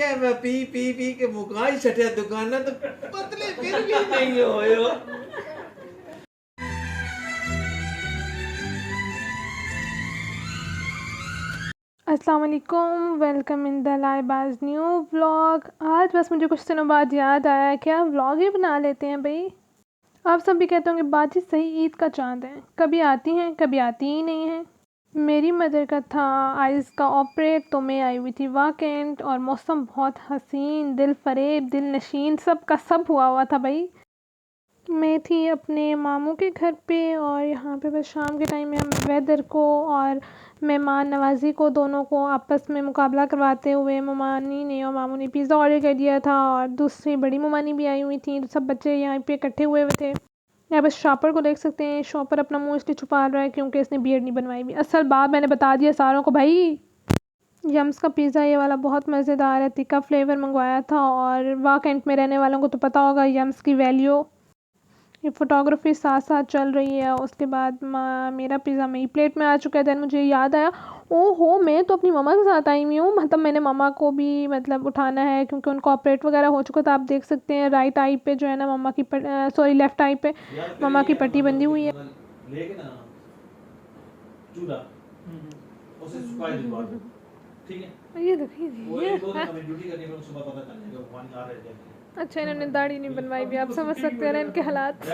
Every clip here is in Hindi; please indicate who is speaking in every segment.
Speaker 1: मैं पी पी पी के मुका ही छठे दुकान तो पतले फिर भी नहीं होयो।
Speaker 2: अस्सलाम वालेकुम, वेलकम इन द लाइबाज न्यू व्लॉग। आज बस मुझे कुछ दिनों बाद याद आया क्या व्लॉग ही बना लेते हैं भाई। आप सब भी कहते होंगे बाजी सही ईद का चांद है, कभी आती हैं कभी आती ही नहीं हैं। मेरी मदर का था आइज़ का ऑपरेट, तो मैं आई हुई थी वाकेंड और मौसम बहुत हसीन, दिल फरेब, दिल नशीन, सब का सब हुआ था भाई। मैं थी अपने मामू के घर पे और यहाँ पे बस शाम के टाइम में हम वेदर को और मेहमान नवाज़ी को दोनों को आपस में मुकाबला करवाते हुए ममानी ने और मामू ने पिज़्ज़ा ऑर्डर कर दिया था और दूसरी बड़ी ममानी भी आई हुई थी, तो सब बच्चे यहाँ पे इकट्ठे हुए हुए थे। यहाँ बस शॉपर को देख सकते हैं, शॉपर अपना मुंह इसलिए छुपा रहा है क्योंकि इसने बियर्ड नहीं बनवाई हुई। असल बात मैंने बता दिया सारों को भाई। यम्स का पिज़्ज़ा ये वाला बहुत मज़ेदार है, तीखा फ्लेवर मंगवाया था और वाकेंड में रहने वालों को तो पता होगा यम्स की वैल्यू। ये फ़ोटोग्राफी साथ साथ चल रही है। उसके बाद मेरा पिज़्ज़ा मेरी प्लेट में आ चुका है। दैन मुझे याद आया, ओहो मैं तो अपनी मम्मा के साथ आई हुई हूँ, मतलब मैंने मम्मा को भी मतलब उठाना है क्योंकि उनको ऑपरेट वगैरह हो चुका था। आप देख सकते हैं राइट आई पे जो है ना मम्मा की सॉरी लेफ़्ट आई पे मम्मा की पट्टी बंधी हुई है। ये देखिए अच्छा इन्होंने दाढ़ी नहीं बनवाई भी, आप समझ सकते हैं इनके हालात।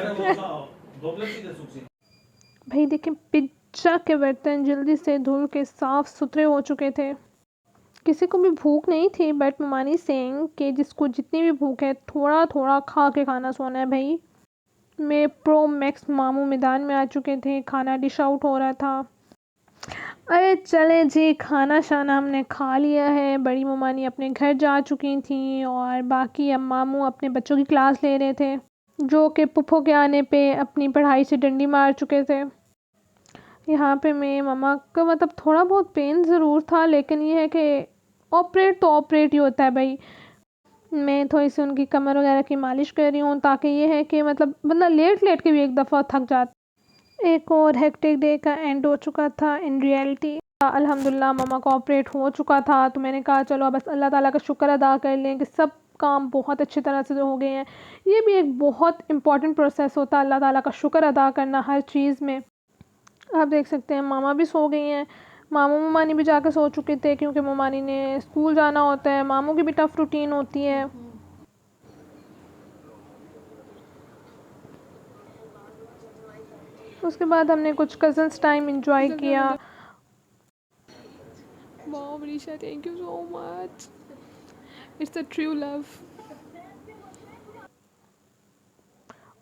Speaker 2: भाई देखिए पिज्ज़ा के बर्तन जल्दी से धुल के साफ़ सुथरे हो चुके थे। किसी को भी भूख नहीं थी, बट ममानी सेइंग कि जिसको जितनी भी भूख है थोड़ा थोड़ा खा के खाना सोना है भाई। मैं प्रो मैक्स मामू मैदान में आ चुके थे, खाना डिश आउट हो रहा था। अरे चले जी, खाना शाना हमने खा लिया है। बड़ी ममानी अपने घर जा चुकी थी और बाकी अब मामू अपने बच्चों की क्लास ले रहे थे, जो कि पुप्पो के आने पे अपनी पढ़ाई से डंडी मार चुके थे। यहाँ पे मैं मम्मा का मतलब थोड़ा बहुत पेन ज़रूर था, लेकिन ये है कि ऑपरेट तो ऑपरेट ही होता है भाई। मैं थोड़ी सी उनकी कमर वगैरह की मालिश कर रही हूँ, ताकि ये है कि मतलब बंदा लेट लेट के भी एक दफ़ा थक जाता। एक और हेक्टिक डे का एंड हो चुका था इन रियलिटी। अल्हम्दुलिल्लाह मम्मा को ऑपरेट हो चुका था, तो मैंने कहा चलो बस अल्लाह ताला का शुक्र अदा कर लें कि सब काम बहुत अच्छी तरह से हो गए हैं। ये भी एक बहुत इम्पॉर्टेंट प्रोसेस होता है, अल्लाह ताला का शुक्र अदा करना हर चीज़ में। आप देख सकते हैं मामा भी सो गई हैं, मामू ममानी भी जाकर सो चुके थे क्योंकि ममानी ने स्कूल जाना होता है, मामू की भी टफ़ रूटीन होती है। उसके बाद हमने कुछ कज़न्स टाइम एंजॉय किया। Mom Risha thank you so much, it's a true love.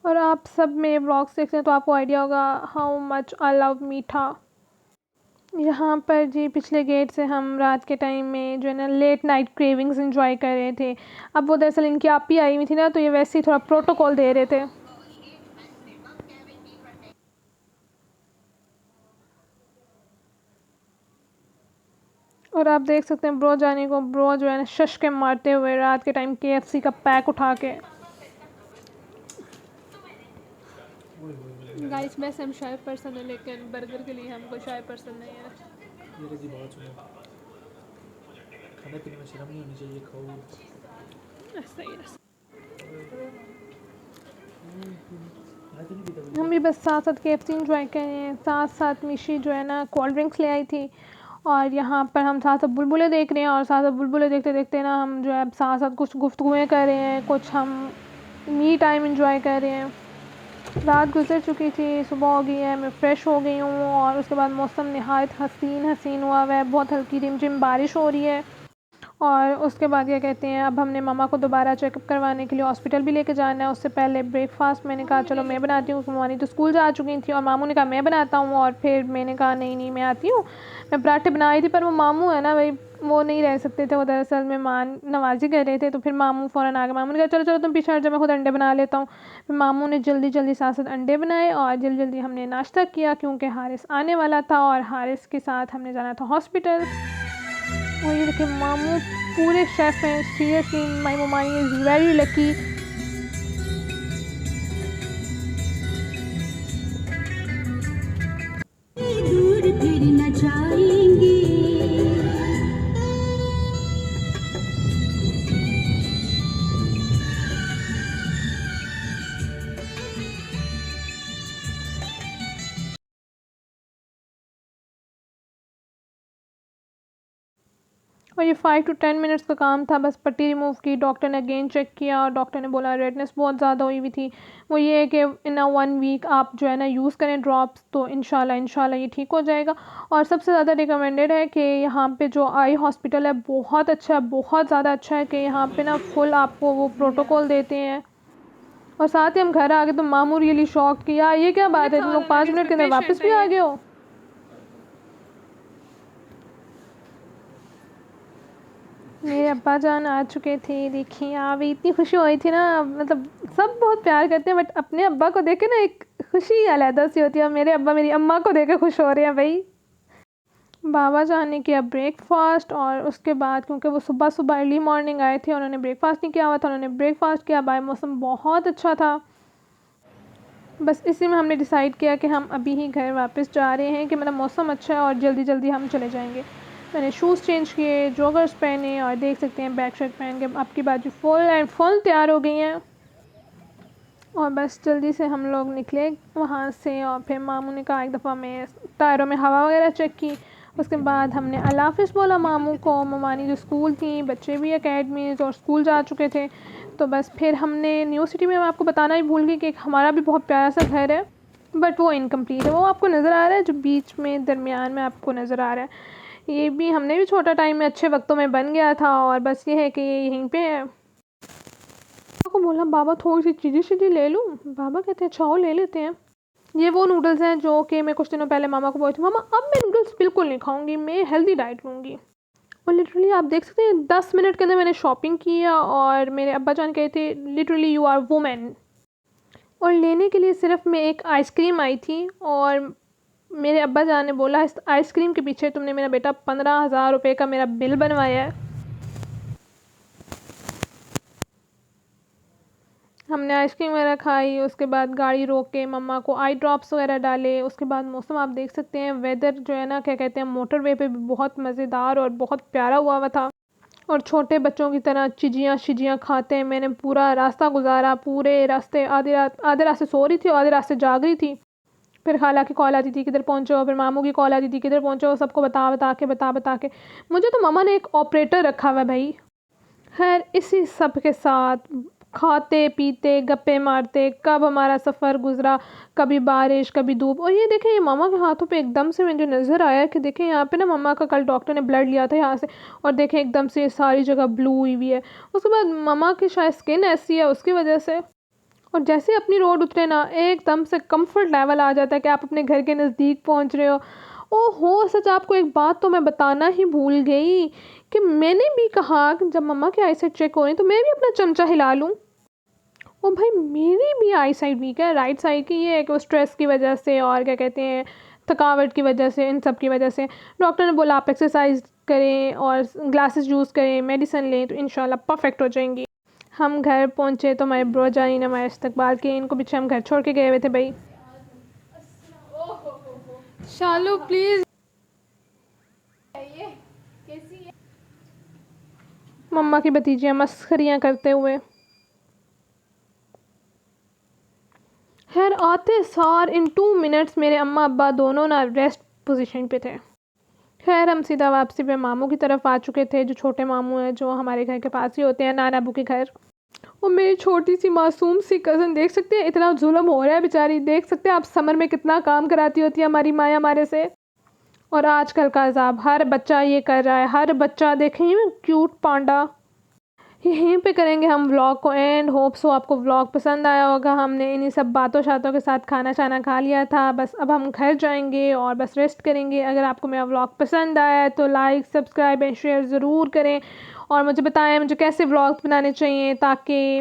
Speaker 2: और आप सब मेरे व्लॉग्स देखते हैं तो आपको आइडिया होगा हाउ मच आई लव मीठा। यहाँ पर जी पिछले गेट से हम रात के टाइम में जो है ना लेट नाइट क्रेविंग्स एंजॉय कर रहे थे। अब वो दरअसल इनकी आप ही आई हुई थी ना, तो ये वैसे ही थोड़ा प्रोटोकॉल दे रहे थे। और आप देख सकते हैं ब्रो जाने को, ब्रो जो है ना शश के मारते हुए रात के टाइम KFC का पैक उठा के। गाइस वैसे हम शाय पर्सन है, लेकिन बर्गर के लिए हमको शाय पर्सन नहीं है।
Speaker 3: मेरे जी बहुत सुनो, खाने पीने में शर्म नहीं होनी चाहिए, खाओ।
Speaker 2: सही है।
Speaker 3: मैं तो नहीं पीता
Speaker 2: हम भी बस साथ साथ KFC इंजॉय कर रहे हैं, साथ साथ मिशी जो है ना कोल्ड ड्रिंक्स ले आई थी और यहाँ पर हम साथ साथ बुलबुलें देख रहे हैं और साथ साथ बुलबुलें देखते देखते ना हम जो है साथ साथ कुछ गुफ्तगुएं कर रहे हैं, कुछ हम मी टाइम इंजॉय कर रहे हैं। रात गुजर चुकी थी, सुबह हो गई है, मैं फ़्रेश हो गई हूँ और उसके बाद मौसम नहायत हसीन हुआ हुआ है, बहुत हल्की रिमझिम बारिश हो रही है। और उसके बाद क्या कहते हैं, अब हमने मम्मा को दोबारा चेकअप करवाने के लिए हॉस्पिटल भी लेके जाना है। उससे पहले ब्रेकफास्ट मैंने कहा चलो मैं बनाती हूँ, मम्मी तो स्कूल जा चुकी थी और मामू ने कहा मैं बनाता हूँ, और फिर मैंने कहा नहीं मैं आती हूँ। मैं पराठे बनाई थी, पर वो मामू है ना भाई, वो नहीं रह सकते थे, वो दरअसल मेहमान नवाजी कर रहे थे, तो फिर मामू फ़ौरन आ गए। मामू ने कहा चलो चलो तुम पीछे हट जाओ, मैं खुद अंडे बना लेता हूँ। फिर मामू ने जल्दी जल्दी साथ साथ अंडे बनाए और जल्दी जल्दी हमने नाश्ता किया क्योंकि हारिस आने वाला था और हारिस के साथ हमने जाना था हॉस्पिटल। और ये देखिए मामू पूरे शेफ़ हैं, सीरियसली माई ममानी इज़ वेरी लकी।
Speaker 4: दूर फिर न जाएंगे,
Speaker 2: और ये 5 to 10 मिनट्स का काम था, बस पट्टी रिमूव की। डॉक्टर ने अगेन चेक किया और डॉक्टर ने बोला रेडनेस बहुत ज़्यादा हुई हुई थी। वो ये है कि इन 1 वीक आप जो है ना यूज़ करें ड्रॉप्स, तो इंशाल्लाह ये ठीक हो जाएगा। और सबसे ज़्यादा रिकमेंडेड है कि यहाँ पे जो आई हॉस्पिटल है बहुत अच्छा है, बहुत ज़्यादा अच्छा है कि यहाँ पे ना फुल आपको वो प्रोटोकॉल देते हैं। और साथ ही हम घर आ गए तो मामू रियली शॉक किया, ये क्या बात है, तुम लोग 5 मिनट के अंदर वापस भी आ गए हो। मेरे अब्बा जान आ चुके थे, देखिए आप इतनी खुशी हुई थी ना, मतलब सब बहुत प्यार करते हैं बट अपने अब्बा को देख के ना एक खुशी अलग सी होती है। और मेरे अब्बा मेरी अम्मा को देख के खुश हो रहे हैं भाई। बाबा जान ने किया ब्रेकफास्ट और उसके बाद क्योंकि वो सुबह सुबह अर्ली मॉर्निंग आए थे, उन्होंने ब्रेकफास्ट नहीं किया हुआ था, उन्होंने ब्रेकफास्ट किया। बाय मौसम बहुत अच्छा था। बस इसी में हमने डिसाइड किया कि हम अभी ही घर वापस जा रहे हैं कि मतलब मौसम अच्छा है और जल्दी जल्दी हम चले जाएंगे। मैंने शूज़ चेंज किए, जॉगर्स पहने और देख सकते हैं बैक शर्ट पहन के आपकी बाजू फुल तैयार हो गई हैं। और बस जल्दी से हम लोग निकले वहाँ से। और फिर मामू ने कहा एक दफ़ा मैं टायरों में हवा वगैरह चेक की। उसके बाद हमने अल्लाह हाफ़िज़ बोला मामू को। ममानी जो स्कूल थी, बच्चे भी एकेडमीज़ और स्कूल जा चुके थे। तो बस फिर हमने न्यू सिटी में, मैं आपको बताना ही भूल गई कि हमारा भी बहुत प्यारा सा घर है बट वो इनकम्प्लीट है। वो आपको नज़र आ रहा है जो बीच में दरमियान में आपको नज़र आ रहा है। ये भी हमने भी छोटा टाइम में अच्छे वक्तों में बन गया था। और बस ये है कि ये यहीं पे है। को बोला बाबा थोड़ी सी चीज़ी चीज़ी ले लूँ, बाबा कहते हैं चाहो ले लेते हैं। ये वो नूडल्स हैं जो कि मैं कुछ दिनों पहले मामा को बोली थी, मामा अब मैं नूडल्स बिल्कुल नहीं खाऊंगी, मैं हेल्दी डाइट लूँगी। और लिटरली आप देख सकते हैं 10 मिनट के अंदर मैंने शॉपिंग किया। और मेरे अब्बा जान कहे थे लिटरली यू आर वुमेन। और लेने के लिए सिर्फ मैं एक आइसक्रीम आई थी और मेरे अब्बा जान ने बोला इस आइसक्रीम के पीछे तुमने मेरा बेटा 15,000 रुपये का मेरा बिल बनवाया है। हमने आइसक्रीम वगैरह खाई, उसके बाद गाड़ी रोक के मम्मा को आई ड्रॉप्स वगैरह डाले। उसके बाद मौसम आप देख सकते हैं, वेदर जो है ना क्या कहते हैं, मोटरवे पे भी बहुत मज़ेदार और बहुत प्यारा हुआ हुआ था। और छोटे बच्चों की तरह चिजियाँ शिजियाँ खाते हैं। मैंने पूरा रास्ता गुजारा, पूरे रास्ते आधे रास्ते सो रही थी और आधे रास्ते जाग रही थी। फिर खाला की कॉल आती थी किधर पहुँचो, फिर मामू की कॉल आती थी किधर पहुँचो, सबको बता के मुझे तो मामा ने एक ऑपरेटर रखा हुआ है भाई। खैर इसी सब के साथ खाते पीते गप्पे मारते कब हमारा सफ़र गुजरा, कभी बारिश कभी धूप। और ये देखें ये मामा के हाथों पे एकदम से मुझे नज़र आया कि देखें यहाँ पे ना मम्मा का कल डॉक्टर ने ब्लड लिया था यहाँ से और देखें एकदम से सारी जगह ब्लू हुई हुई है। उसके बाद मम्मा की शायद स्किन ऐसी है उसकी वजह से। और जैसे ही अपनी रोड उतरे ना एकदम से कंफर्ट लेवल आ जाता है कि आप अपने घर के नज़दीक पहुंच रहे हो। ओहो सच आपको एक बात तो मैं बताना ही भूल गई कि मैंने भी कहा कि जब मम्मा की आई साइड चेक हो रही तो मैं भी अपना चमचा हिला लूँ। ओ भाई मेरी भी आई साइड वीक है, राइट साइड की। ये है कि वो स्ट्रेस की वजह से और क्या कहते हैं थकावट की वजह से, इन सब की वजह से डॉक्टर ने बोला आप एक्सरसाइज करें और ग्लासेस यूज़ करें, मेडिसिन लें तो इंशाल्लाह परफेक्ट हो जाएंगी। हम घर पहुँचे तो हमारे ब्रो जानी ने हमारे इस्तकबाल किए। इनको पीछे हम घर छोड़ के गए हुए थे भाई। शालू प्लीज़। मम्मा की भतीजियाँ मस्खरियाँ करते हुए। खैर आते सार इन 2 मिनट्स मेरे अम्मा अब्बा दोनों ना रेस्ट पोजीशन पे थे। खैर हम सीधा वापसी पे मामू की तरफ आ चुके थे, जो छोटे मामू हैं जो हमारे घर के पास ही होते हैं, नाना अबू के घर। और मेरी छोटी सी मासूम सी कज़न देख सकते हैं इतना जुल्म हो रहा है बेचारी। देख सकते हैं आप समर में कितना काम कराती होती है हमारी माया हमारे से। और आजकल का अजाब हर बच्चा ये कर रहा है, हर बच्चा देखें क्यूट पांडा। यहीं पे करेंगे हम व्लॉग को एंड। होप सो आपको व्लॉग पसंद आया होगा। हमने इन्हीं सब बातों शातों के साथ खाना शाना खा लिया था, बस अब हम घर जाएंगे और बस रेस्ट करेंगे। अगर आपको मेरा व्लॉग पसंद आया तो लाइक सब्सक्राइब एंड शेयर ज़रूर करें और मुझे बताएं मुझे कैसे व्लॉग्स बनाने चाहिए ताकि